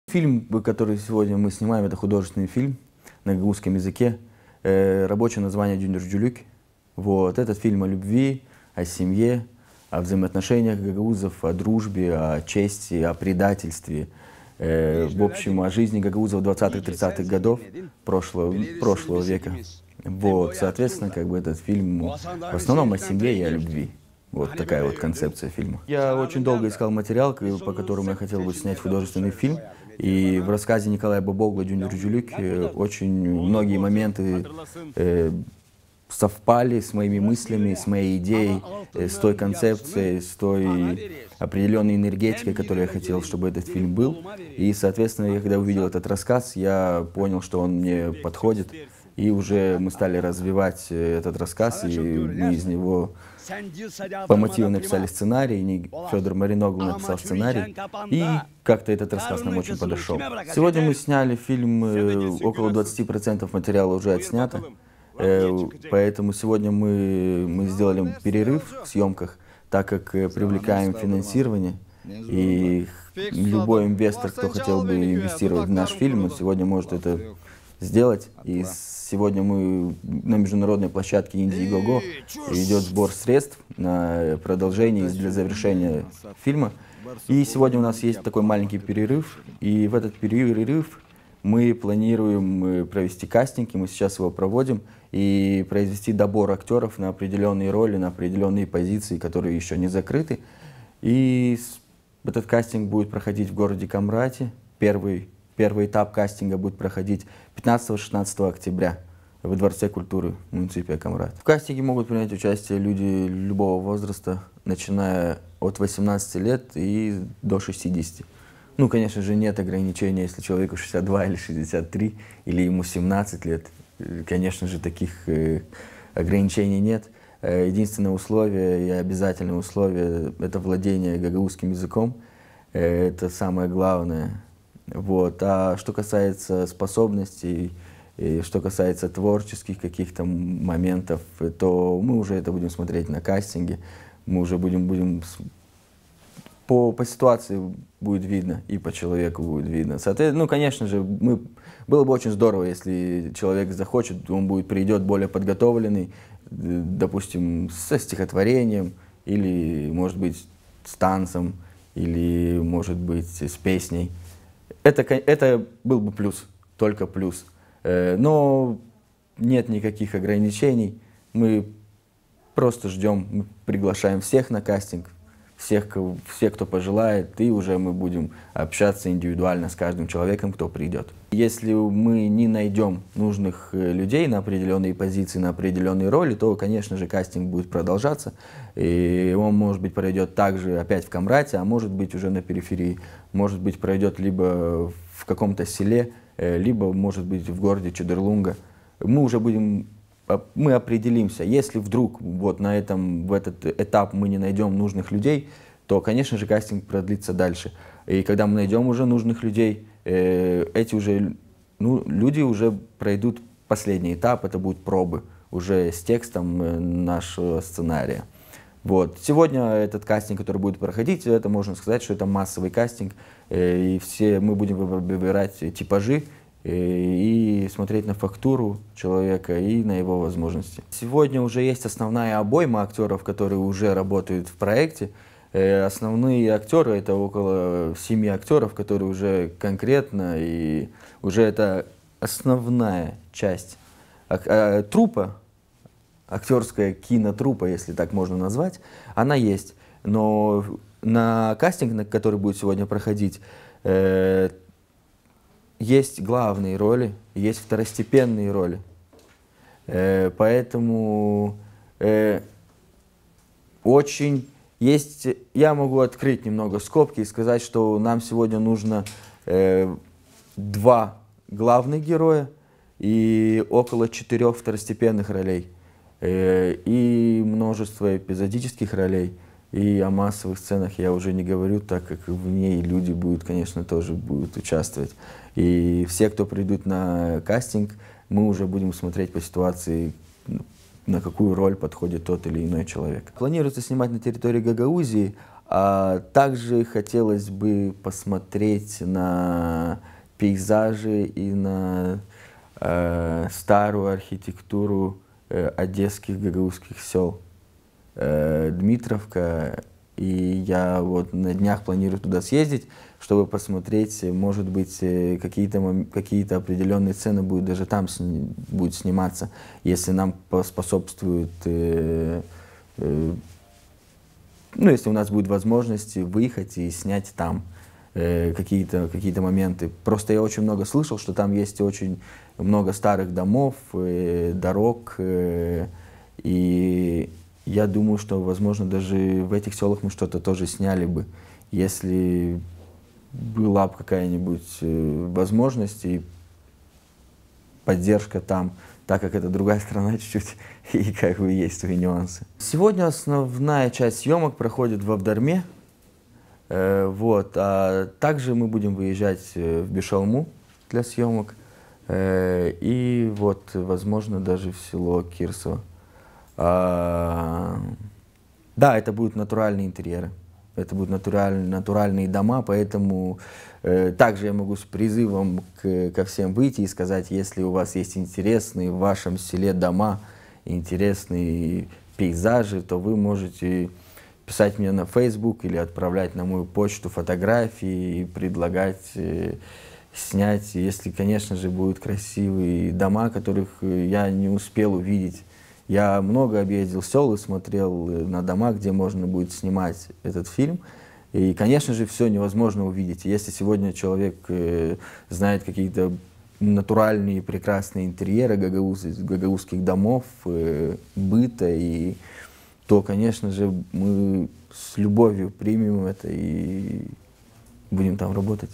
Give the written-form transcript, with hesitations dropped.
Фильм, который сегодня мы снимаем, это художественный фильм на гагаузском языке. Рабочее название «Дюндюрджулюк». Вот. Этот фильм о любви, о семье, о взаимоотношениях гагаузов, о дружбе, о чести, о предательстве. В общем, о жизни гагаузов 20-30-х годов прошлого века. Вот. Соответственно, этот фильм в основном о семье и о любви. Вот такая вот концепция фильма. Я очень долго искал материал, по которому я хотел бы снять художественный фильм. И в рассказе Николая Бабогла «Дюндюрджулюк» очень многие моменты совпали с моими мыслями, с моей идеей, с той концепцией, с той определенной энергетикой, которую я хотел, чтобы этот фильм был. И, соответственно, я когда увидел этот рассказ, я понял, что он мне подходит. И уже мы стали развивать этот рассказ, и мы из него по мотиву написали сценарий. Федор Мариноглу написал сценарий, и как-то этот рассказ нам очень подошел. Сегодня мы сняли фильм, около 20% материала уже отснято, поэтому сегодня мы сделали перерыв в съемках, так как привлекаем финансирование. И любой инвестор, кто хотел бы инвестировать в наш фильм, сегодня может это сделать. И сегодня мы на международной площадке Indiegogo идет сбор средств на продолжение и для завершения фильма. И сегодня у нас есть такой маленький перерыв. И в этот перерыв мы планируем провести кастинг, и мы сейчас его проводим, и произвести добор актеров на определенные роли, на определенные позиции, которые еще не закрыты. И этот кастинг будет проходить в городе Камрате. Первый этап кастинга будет проходить 15-16 октября в Дворце культуры муниципия Камрат. В кастинге могут принять участие люди любого возраста, начиная от 18 лет и до 60. Ну, конечно же, нет ограничения, если человеку 62 или 63, или ему 17 лет. Конечно же, таких ограничений нет. Единственное условие и обязательное условие – это владение гагаузским языком. Это самое главное. Вот. А что касается способностей, и что касается творческих каких-то моментов, то мы уже это будем смотреть на кастинге. Мы уже будем по ситуации будет видно, и по человеку будет видно. Соответственно, ну, конечно же, было бы очень здорово, если человек захочет, он придет более подготовленный, допустим, со стихотворением, или, может быть, с танцем, или, может быть, с песней. Это был бы плюс, только плюс. Но нет никаких ограничений. Мы просто ждем, мы приглашаем всех на кастинг, всех, кто пожелает, и уже мы будем общаться индивидуально с каждым человеком, кто придет. Если мы не найдем нужных людей на определенные позиции, на определенные роли, то, конечно же, кастинг будет продолжаться. И он, может быть, пройдет также опять в Камрате, а может быть уже на периферии. Может быть, пройдет либо в каком-то селе, либо, может быть, в городе Чедерлунга. Мы определимся. Если вдруг в этот этап мы не найдем нужных людей, то, конечно же, кастинг продлится дальше. И когда мы найдем уже нужных людей, люди уже пройдут последний этап, это будут пробы уже с текстом нашего сценария. Вот. Сегодня этот кастинг, который будет проходить, это можно сказать, что это массовый кастинг, и мы будем выбирать типажи и смотреть на фактуру человека и на его возможности. Сегодня уже есть основная обойма актеров, которые уже работают в проекте. Основные актеры — это около 7 актеров, которые уже конкретно, и уже это основная часть труппа, актерская кинотруппа, если так можно назвать, она есть. Но на кастинг, который будет сегодня проходить, есть главные роли, есть второстепенные роли. Поэтому я могу открыть немного скобки и сказать, что нам сегодня нужно 2 главных героя и около 4 второстепенных ролей. И множество эпизодических ролей. И о массовых сценах я уже не говорю, так как в ней люди конечно, тоже будут участвовать. И все, кто придут на кастинг, мы уже будем смотреть по ситуации, на какую роль подходит тот или иной человек. Планируется снимать на территории Гагаузии, Также хотелось бы посмотреть на пейзажи и на старую архитектуру одесских гагаузских сел. Дмитровка, и я вот на днях планирую туда съездить, чтобы посмотреть, может быть, какие-то определенные сцены будут даже там будут сниматься, если нам поспособствует, ну, если у нас будет возможность выехать и снять там какие-то моменты. Просто я очень много слышал, что там есть очень много старых домов, дорог, и я думаю, что, возможно, даже в этих селах мы что-то тоже сняли бы, если была бы какая-нибудь возможность и поддержка там, так как это другая страна чуть-чуть, и как бы есть свои нюансы. Сегодня основная часть съемок проходит в Авдарме, вот, а также мы будем выезжать в Бишалму для съемок, и вот, возможно, даже в село Кирсово. Да, это будут натуральные интерьеры, это будут натуральные дома, поэтому также я могу с призывом ко всем выйти и сказать, если у вас есть интересные в вашем селе дома, интересные пейзажи, то вы можете писать мне на Facebook или отправлять на мою почту фотографии и предлагать снять, если, конечно же, будут красивые дома, которых я не успел увидеть. Я много объездил сел и смотрел на дома, где можно будет снимать этот фильм. И, конечно же, все невозможно увидеть. Если сегодня человек знает какие-то натуральные прекрасные интерьеры гагаузских домов, быта, то, конечно же, мы с любовью примем это и будем там работать.